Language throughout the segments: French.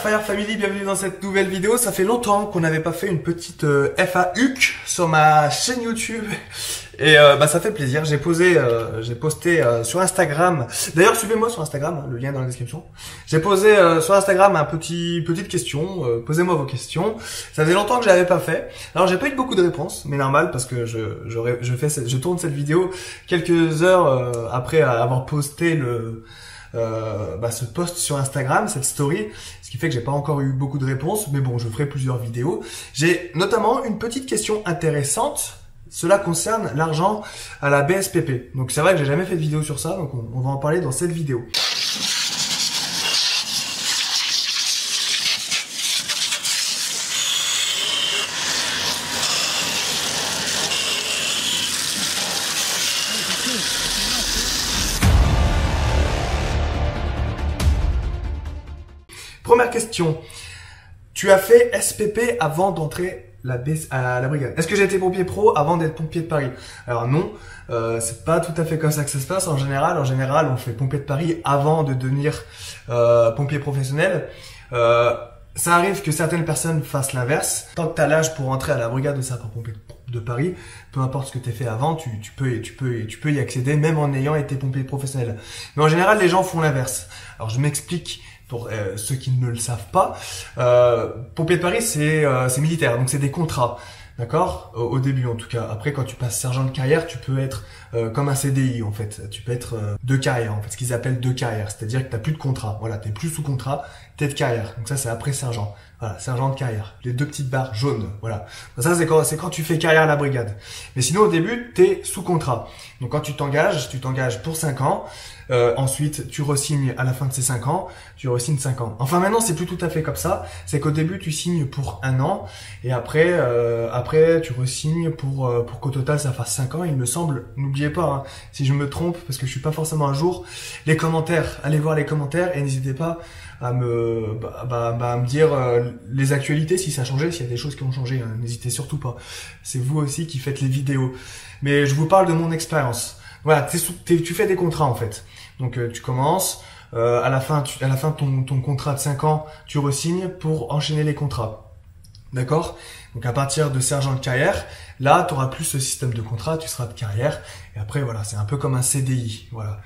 Fire Family, bienvenue dans cette nouvelle vidéo. Ça fait longtemps qu'on n'avait pas fait une petite FAQ sur ma chaîne YouTube et ça fait plaisir. J'ai posté sur Instagram. D'ailleurs, suivez-moi sur Instagram, hein, le lien est dans la description. J'ai posé sur Instagram petite question. Posez-moi vos questions. Ça faisait longtemps que je l'avais pas fait. Alors j'ai pas eu beaucoup de réponses, mais normal parce que je tourne cette vidéo quelques heures après avoir posté ce post sur Instagram, cette story, ce qui fait que j'ai pas encore eu beaucoup de réponses, mais bon, je ferai plusieurs vidéos. J'ai notamment une petite question intéressante. Cela concerne l'argent à la BSPP. Donc c'est vrai que j'ai jamais fait de vidéo sur ça, donc on va en parler dans cette vidéo. Première question. Tu as fait SPP avant d'entrer à la brigade. Est-ce que j'ai été pompier pro avant d'être pompier de Paris? Alors non, c'est pas tout à fait comme ça que ça se passe. En général, on fait pompier de Paris avant de devenir pompier professionnel. Ça arrive que certaines personnes fassent l'inverse. Tant que tu as l'âge pour entrer à la brigade de sapeurs-pompiers de Paris, peu importe ce que tu as fait avant, tu peux y accéder même en ayant été pompier professionnel. Mais en général, les gens font l'inverse. Alors je m'explique. Pour ceux qui ne le savent pas, pompier de Paris c'est militaire, donc c'est des contrats, d'accord, au début en tout cas. Après quand tu passes sergent de carrière, tu peux être comme un CDI en fait, tu peux être de carrière en fait, ce qu'ils appellent de carrière, c'est-à-dire que t'as plus de contrat, voilà, t'es plus sous contrat, t'es de carrière, donc ça c'est après sergent, voilà, sergent de carrière, les deux petites barres jaunes, voilà. Ça c'est quand tu fais carrière à la brigade. Mais sinon au début t'es sous contrat, donc quand tu t'engages pour 5 ans. Ensuite, tu re-signes à la fin de ces 5 ans, tu re-signes 5 ans. Enfin, maintenant, c'est plus tout à fait comme ça. C'est qu'au début, tu signes pour 1 an et après, tu re-signes pour qu'au total, ça fasse 5 ans. Il me semble, n'oubliez pas, hein, si je me trompe, parce que je suis pas forcément à jour, les commentaires, allez voir les commentaires et n'hésitez pas à me dire les actualités, si ça a changé, s'il y a des choses qui ont changé, hein, n'hésitez surtout pas. C'est vous aussi qui faites les vidéos. Mais je vous parle de mon expérience. Voilà, tu fais des contrats en fait. Donc tu commences, à la fin de ton contrat de 5 ans, tu re-signes pour enchaîner les contrats. D'accord? Donc à partir de sergent de carrière, là tu auras plus ce système de contrat, tu seras de carrière. Et après voilà, c'est un peu comme un CDI. Voilà.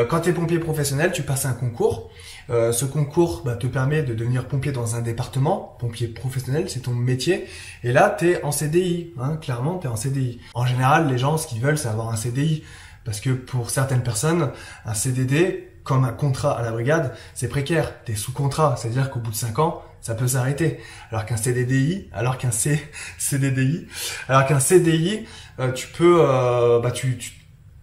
Quand tu es pompier professionnel, tu passes un concours. Ce concours te permet de devenir pompier dans un département. Pompier professionnel, c'est ton métier. Et là, tu es en CDI. Hein, clairement, tu es en CDI. En général, les gens, ce qu'ils veulent, c'est avoir un CDI. Parce que pour certaines personnes, un CDD, comme un contrat à la brigade, c'est précaire. Tu es sous contrat. C'est-à-dire qu'au bout de 5 ans, ça peut s'arrêter. Alors qu'un CDDI, tu peux,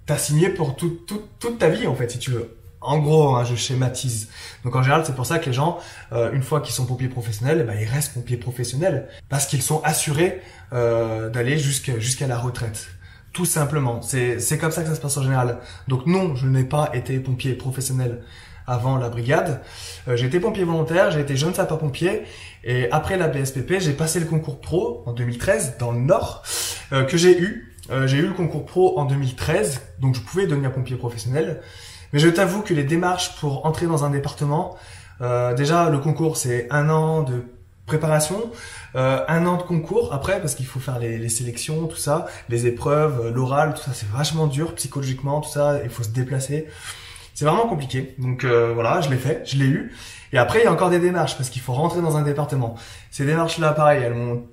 t'as signé pour toute ta vie, en fait, si tu veux. En gros, hein, je schématise. Donc en général, c'est pour ça que les gens, une fois qu'ils sont pompiers professionnels, ils restent pompiers professionnels parce qu'ils sont assurés d'aller jusqu'à la retraite. Tout simplement. C'est comme ça que ça se passe en général. Donc non, je n'ai pas été pompier professionnel avant la brigade. J'ai été pompier volontaire, j'ai été jeune sapeur-pompier et après la BSPP, j'ai passé le concours pro en 2013 dans le Nord que j'ai eu. J'ai eu le concours pro en 2013, donc je pouvais devenir pompier professionnel. Mais je t'avoue que les démarches pour entrer dans un département, déjà le concours c'est 1 an de préparation, 1 an de concours après parce qu'il faut faire les sélections, tout ça, les épreuves, l'oral, tout ça c'est vachement dur psychologiquement, tout ça, il faut se déplacer. C'est vraiment compliqué. Donc voilà, je l'ai fait, je l'ai eu. Et après il y a encore des démarches parce qu'il faut rentrer dans un département. Ces démarches-là, pareil, elles m'ont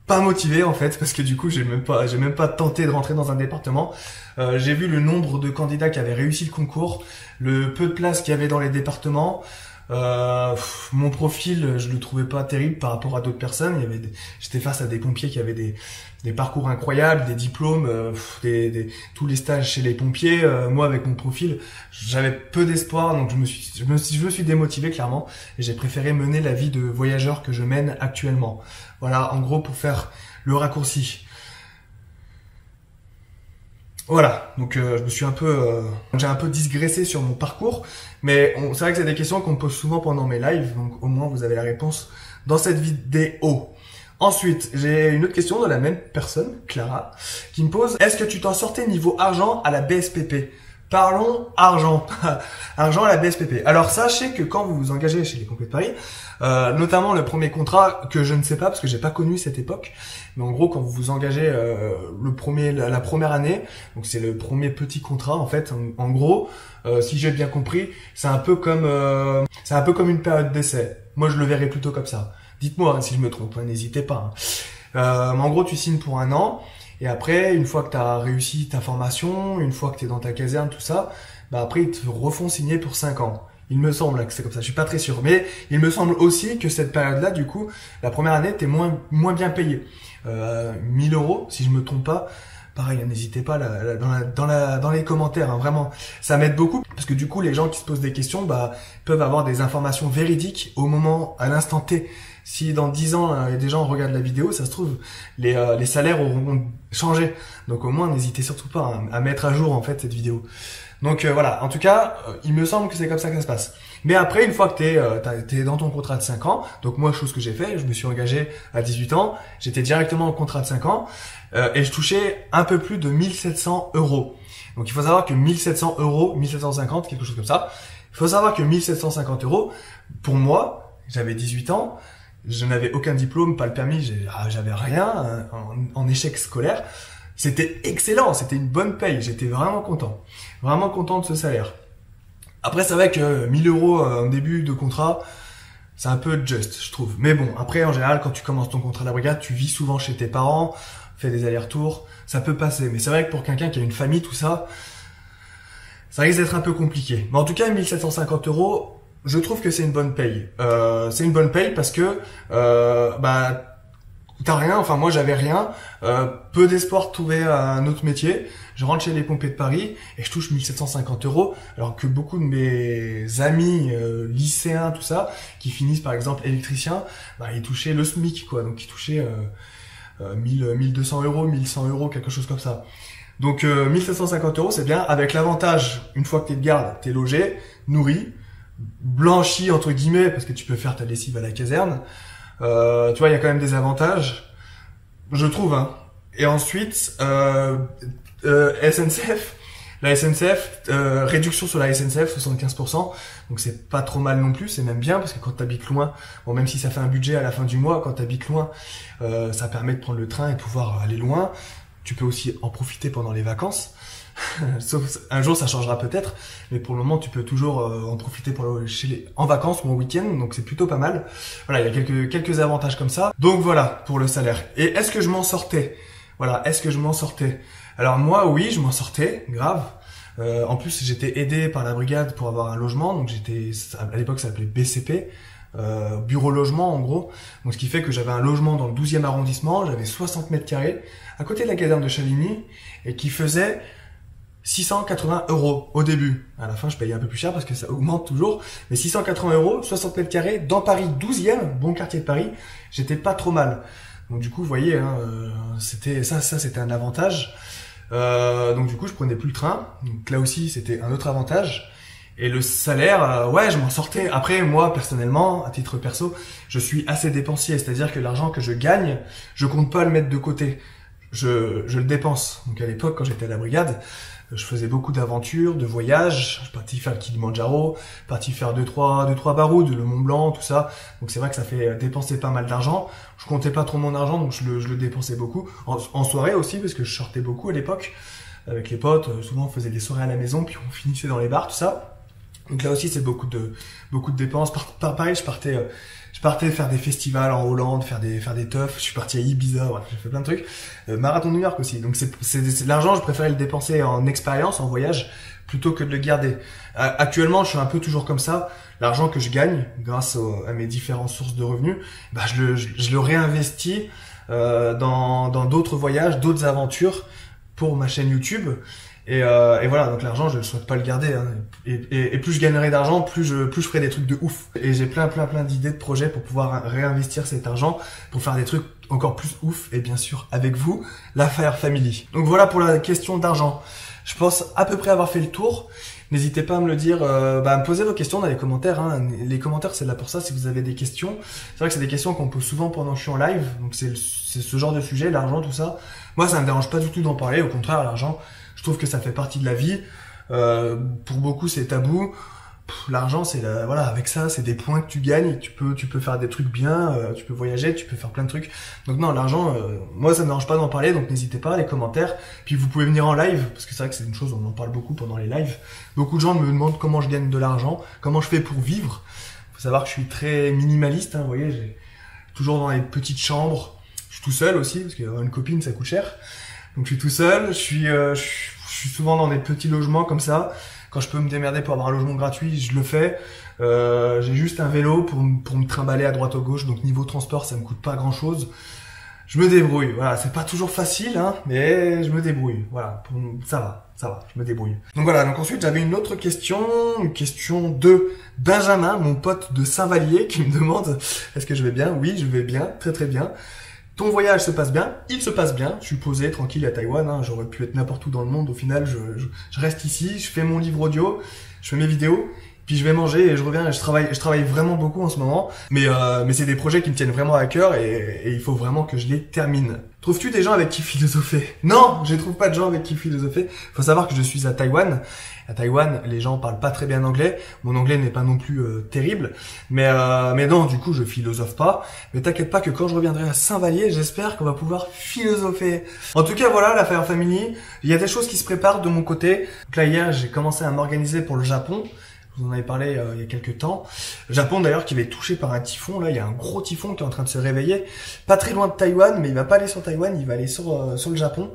pas motivé en fait parce que du coup j'ai même pas tenté de rentrer dans un département. J'ai vu le nombre de candidats qui avaient réussi le concours, le peu de places qu'il y avait dans les départements. Mon profil, je le trouvais pas terrible par rapport à d'autres personnes. J'étais face à des pompiers qui avaient des parcours incroyables, des diplômes, tous les stages chez les pompiers. Moi, avec mon profil, j'avais peu d'espoir, donc je me suis démotivé clairement, et j'ai préféré mener la vie de voyageur que je mène actuellement. Voilà, en gros, pour faire le raccourci. Voilà, donc je me suis j'ai un peu digressé sur mon parcours, mais c'est vrai que c'est des questions qu'on me pose souvent pendant mes lives, donc au moins vous avez la réponse dans cette vidéo. Ensuite, j'ai une autre question de la même personne, Clara, qui me pose: est-ce que tu t'en sortais niveau argent à la BSPP? Parlons argent. Argent à la BSPP. Alors sachez que quand vous vous engagez chez les Pompées de Paris, notamment le premier contrat que je ne sais pas parce que j'ai pas connu cette époque, mais en gros quand vous vous engagez la première année, donc c'est le premier petit contrat en fait. En gros, si j'ai bien compris, c'est un peu comme une période d'essai. Moi je le verrais plutôt comme ça. Dites-moi si je me trompe, n'hésitez pas. Mais en gros tu signes pour 1 an. Et après, une fois que tu as réussi ta formation, une fois que tu es dans ta caserne, tout ça, bah après ils te refont signer pour 5 ans. Il me semble que c'est comme ça, je suis pas très sûr. Mais il me semble aussi que cette période-là, du coup, la première année, t'es moins bien payé. 1000 €, si je me trompe pas. Pareil, n'hésitez pas dans les commentaires, hein, vraiment. Ça m'aide beaucoup parce que du coup, les gens qui se posent des questions, bah, peuvent avoir des informations véridiques à l'instant T. Si dans 10 ans, des gens regardent la vidéo, ça se trouve, les salaires auront changé. Donc au moins, n'hésitez surtout pas à mettre à jour en fait cette vidéo. Donc voilà, en tout cas, il me semble que c'est comme ça que ça se passe. Mais après, une fois que t'es dans ton contrat de 5 ans, donc moi, chose que j'ai fait, je me suis engagé à 18 ans, j'étais directement en contrat de 5 ans, et je touchais un peu plus de 1700 €. Donc il faut savoir que 1700 €, 1750, quelque chose comme ça, il faut savoir que 1750 €, pour moi, j'avais 18 ans, je n'avais aucun diplôme, pas le permis, j'avais rien en échec scolaire. C'était excellent, c'était une bonne paye, j'étais vraiment content de ce salaire. Après, c'est vrai que 1000 € en début de contrat, c'est un peu juste, je trouve. Mais bon, après, en général, quand tu commences ton contrat de la brigade, tu vis souvent chez tes parents, fais des allers-retours, ça peut passer. Mais c'est vrai que pour quelqu'un qui a une famille, tout ça, ça risque d'être un peu compliqué. Mais en tout cas, 1750 €, je trouve que c'est une bonne paye. C'est une bonne paye parce que t'as rien, enfin moi j'avais rien, peu d'espoir de trouver un autre métier. Je rentre chez les Pompées de Paris et je touche 1750 €, alors que beaucoup de mes amis lycéens, tout ça, qui finissent par exemple électriciens, bah, ils touchaient le SMIC, quoi. Donc ils touchaient 1200 €, 1100 €, quelque chose comme ça. Donc 1750 € c'est bien, avec l'avantage, une fois que t'es de garde, t'es logé, nourri, blanchi entre guillemets, parce que tu peux faire ta lessive à la caserne. Tu vois, il y a quand même des avantages, je trouve, hein. Et ensuite, SNCF, la SNCF, réduction sur la SNCF, 75%. Donc c'est pas trop mal non plus, c'est même bien, parce que quand t'habites loin, bon, même si ça fait un budget à la fin du mois, quand t'habites loin, ça permet de prendre le train et de pouvoir aller loin. Tu peux aussi en profiter pendant les vacances. Sauf un jour ça changera peut-être, mais pour le moment tu peux toujours en profiter en vacances ou en week-end, donc c'est plutôt pas mal. Voilà, il y a quelques avantages comme ça. Donc voilà pour le salaire. Et est-ce que je m'en sortais? Voilà, est-ce que je m'en sortais? Alors moi oui, je m'en sortais, grave. En plus j'étais aidé par la brigade pour avoir un logement, donc à l'époque ça s'appelait BCP. Bureau logement en gros, donc ce qui fait que j'avais un logement dans le 12e arrondissement, j'avais 60 mètres carrés à côté de la caserne de Chavigny et qui faisait 680 € au début. À la fin, je payais un peu plus cher parce que ça augmente toujours. Mais 680 €, 60 mètres carrés, dans Paris 12e, bon quartier de Paris, j'étais pas trop mal. Donc du coup, vous voyez, hein, c'était un avantage. Donc du coup, je prenais plus le train. Donc là aussi, c'était un autre avantage. Et le salaire, ouais, je m'en sortais. Après, moi, personnellement, à titre perso, je suis assez dépensier. C'est-à-dire que l'argent que je gagne, je compte pas le mettre de côté. Je le dépense. Donc à l'époque, quand j'étais à la brigade, je faisais beaucoup d'aventures, de voyages. Je suis parti faire le Kilimanjaro, parti faire 2-3 Barouds, le Mont Blanc, tout ça. Donc c'est vrai que ça fait dépenser pas mal d'argent. Je comptais pas trop mon argent, donc je le dépensais beaucoup. En soirée aussi, parce que je sortais beaucoup à l'époque. Avec les potes, souvent on faisait des soirées à la maison, puis on finissait dans les bars, tout ça. Donc là aussi c'est beaucoup de dépenses. Pareil, je partais faire des festivals en Hollande, faire des teufs. Je suis parti à Ibiza, voilà, j'ai fait plein de trucs. Marathon de New York aussi. Donc c'est l'argent, je préférais le dépenser en expérience, en voyage, plutôt que de le garder. Actuellement, je suis un peu toujours comme ça. L'argent que je gagne, grâce à mes différentes sources de revenus, bah je le réinvestis dans d'autres voyages, d'autres aventures pour ma chaîne YouTube. Et voilà, donc l'argent, je ne souhaite pas le garder, hein. Et plus je gagnerai d'argent, plus je ferai des trucs de ouf. Et j'ai plein d'idées de projets pour pouvoir réinvestir cet argent pour faire des trucs encore plus ouf. Et bien sûr, avec vous, la Fire Family. Donc voilà pour la question d'argent. Je pense à peu près avoir fait le tour. N'hésitez pas à me le dire, à me poser vos questions dans les commentaires, hein. Les commentaires, c'est là pour ça, si vous avez des questions. C'est vrai que c'est des questions qu'on pose souvent pendant que je suis en live. Donc c'est ce genre de sujet, l'argent, tout ça. Moi, ça me dérange pas du tout d'en parler. Au contraire, l'argent, je trouve que ça fait partie de la vie. Pour beaucoup, c'est tabou. L'argent, c'est voilà, avec ça, c'est des points que tu gagnes. Tu peux faire des trucs bien, tu peux voyager, tu peux faire plein de trucs. Donc non, l'argent, moi, ça me dérange pas d'en parler. Donc n'hésitez pas, les commentaires. Puis vous pouvez venir en live, parce que c'est vrai que c'est une chose, on en parle beaucoup pendant les lives. Beaucoup de gens me demandent comment je gagne de l'argent, comment je fais pour vivre. Faut savoir que je suis très minimaliste. Hein, vous voyez, j'ai toujours dans les petites chambres. Je suis tout seul aussi, parce qu'avoir une copine, ça coûte cher. Donc je suis tout seul. Je suis souvent dans des petits logements comme ça. Quand je peux me démerder pour avoir un logement gratuit, je le fais. J'ai juste un vélo pour me trimballer à droite ou gauche. Donc niveau transport, ça me coûte pas grand chose. Je me débrouille. Voilà, c'est pas toujours facile, hein, mais je me débrouille. Voilà, ça va, je me débrouille. Donc voilà. Donc ensuite, j'avais une autre question, une question de Benjamin, mon pote de Saint-Vallier, qui me demande est-ce que je vais bien? Oui, je vais bien, très très bien. Ton voyage se passe bien? Il se passe bien. Je suis posé, tranquille à Taïwan. Hein. J'aurais pu être n'importe où dans le monde. Au final, je reste ici. Je fais mon livre audio. Je fais mes vidéos. Puis je vais manger et je reviens. Et je travaille vraiment beaucoup en ce moment. Mais c'est des projets qui me tiennent vraiment à cœur et il faut vraiment que je les termine. Trouves-tu des gens avec qui philosopher? Non, je ne trouve pas de gens avec qui philosopher. Faut savoir que je suis à Taïwan. À Taïwan, les gens parlent pas très bien anglais. Mon anglais n'est pas non plus terrible. Mais non, du coup, je philosophe pas. Mais t'inquiète pas que quand je reviendrai à Saint-Vallier, j'espère qu'on va pouvoir philosopher. En tout cas, voilà, la Fire Family. Il y a des choses qui se préparent de mon côté. Donc là, hier, j'ai commencé à m'organiser pour le Japon. Je vous en avais parlé il y a quelques temps. Le Japon d'ailleurs qui va être touché par un typhon. Là, il y a un gros typhon qui est en train de se réveiller. Pas très loin de Taïwan, mais il va pas aller sur Taïwan, il va aller sur le Japon.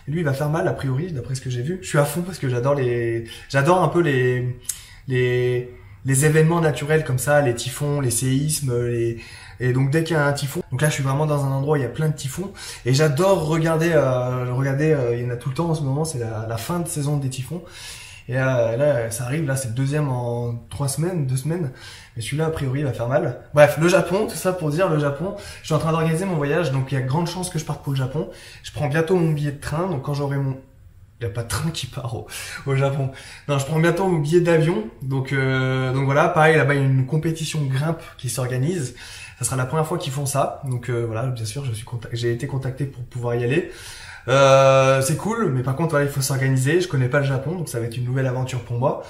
Et lui, il va faire mal a priori, d'après ce que j'ai vu. Je suis à fond parce que j'adore un peu les événements naturels comme ça, les typhons, les séismes, et donc dès qu'il y a un typhon. Donc là, je suis vraiment dans un endroit où il y a plein de typhons. Et j'adore regarder, il y en a tout le temps en ce moment. C'est la fin de saison des typhons. Et là, ça arrive, là, c'est le deuxième en 2 semaines. Mais celui-là, a priori, il va faire mal. Bref, le Japon, tout ça pour dire le Japon. Je suis en train d'organiser mon voyage, donc il y a grande chance que je parte pour le Japon. Je prends bientôt mon billet de train, donc quand j'aurai mon... Il n'y a pas de train qui part au Japon. Non, je prends bientôt mon billet d'avion. Donc voilà, pareil, là-bas, il y a une compétition grimpe qui s'organise. Ça sera la première fois qu'ils font ça. Donc voilà, bien sûr, j'ai été contacté pour pouvoir y aller. C'est cool, mais par contre voilà, il faut s'organiser. Je connais pas le Japon, donc ça va être une nouvelle aventure pour moi.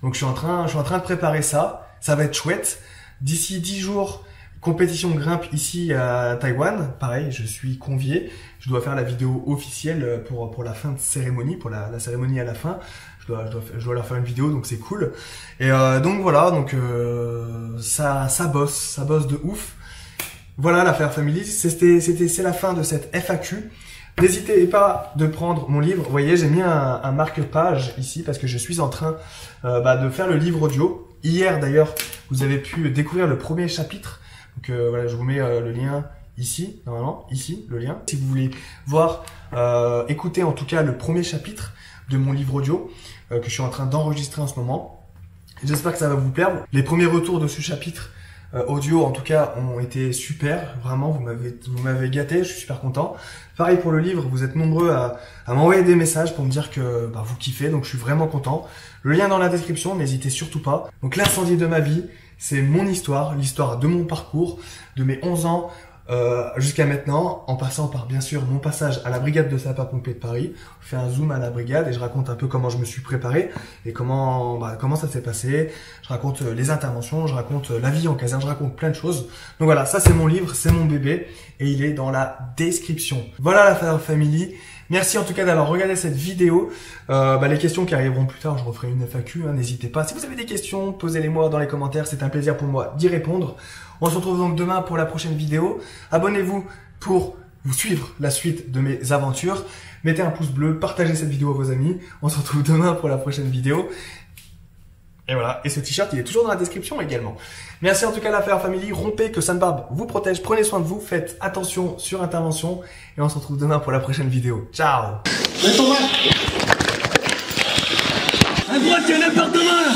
Donc je suis en train de préparer ça. Ça va être chouette. D'ici 10 jours, compétition grimpe ici à Taïwan. Pareil, je suis convié. Je dois faire la vidéo officielle pour la fin de cérémonie, pour la cérémonie à la fin. Je dois leur faire une vidéo, donc c'est cool. Et donc voilà, donc ça bosse de ouf. Voilà la Fire Family. C'est la fin de cette FAQ. N'hésitez pas de prendre mon livre. Vous voyez, j'ai mis un marque-page ici parce que je suis en train de faire le livre audio. Hier d'ailleurs, vous avez pu découvrir le premier chapitre. Donc voilà, je vous mets le lien ici, normalement, ici, le lien. Si vous voulez voir, écouter en tout cas le premier chapitre de mon livre audio que je suis en train d'enregistrer en ce moment. J'espère que ça va vous plaire. Les premiers retours de ce chapitre audio en tout cas ont été super, vraiment vous m'avez gâté, je suis super content. Pareil pour le livre, vous êtes nombreux à m'envoyer des messages pour me dire que vous kiffez, donc je suis vraiment content. Le lien dans la description, n'hésitez surtout pas. Donc l'incendie de ma vie, c'est mon histoire, l'histoire de mon parcours, de mes 11 ans jusqu'à maintenant, en passant par bien sûr mon passage à la brigade de sapeurs-pompiers de Paris. On fait un zoom à la brigade et je raconte un peu comment je me suis préparé et comment ça s'est passé. Je raconte les interventions, je raconte la vie en caserne, je raconte plein de choses. Donc voilà, ça c'est mon livre, c'est mon bébé et il est dans la description. Voilà la Fire Family. Merci en tout cas d'avoir regardé cette vidéo. Les questions qui arriveront plus tard, je referai une FAQ, hein, n'hésitez pas. Si vous avez des questions, posez-les-moi dans les commentaires, c'est un plaisir pour moi d'y répondre. On se retrouve donc demain pour la prochaine vidéo. Abonnez-vous pour vous suivre la suite de mes aventures. Mettez un pouce bleu, partagez cette vidéo à vos amis. On se retrouve demain pour la prochaine vidéo. Et voilà, et ce t-shirt il est toujours dans la description également. Merci en tout cas la Fire Family, rompez, que Sainte Barbe vous protège, prenez soin de vous, faites attention sur intervention et on se retrouve demain pour la prochaine vidéo. Ciao. Mets ton masque. À droite, il y a un appartement là.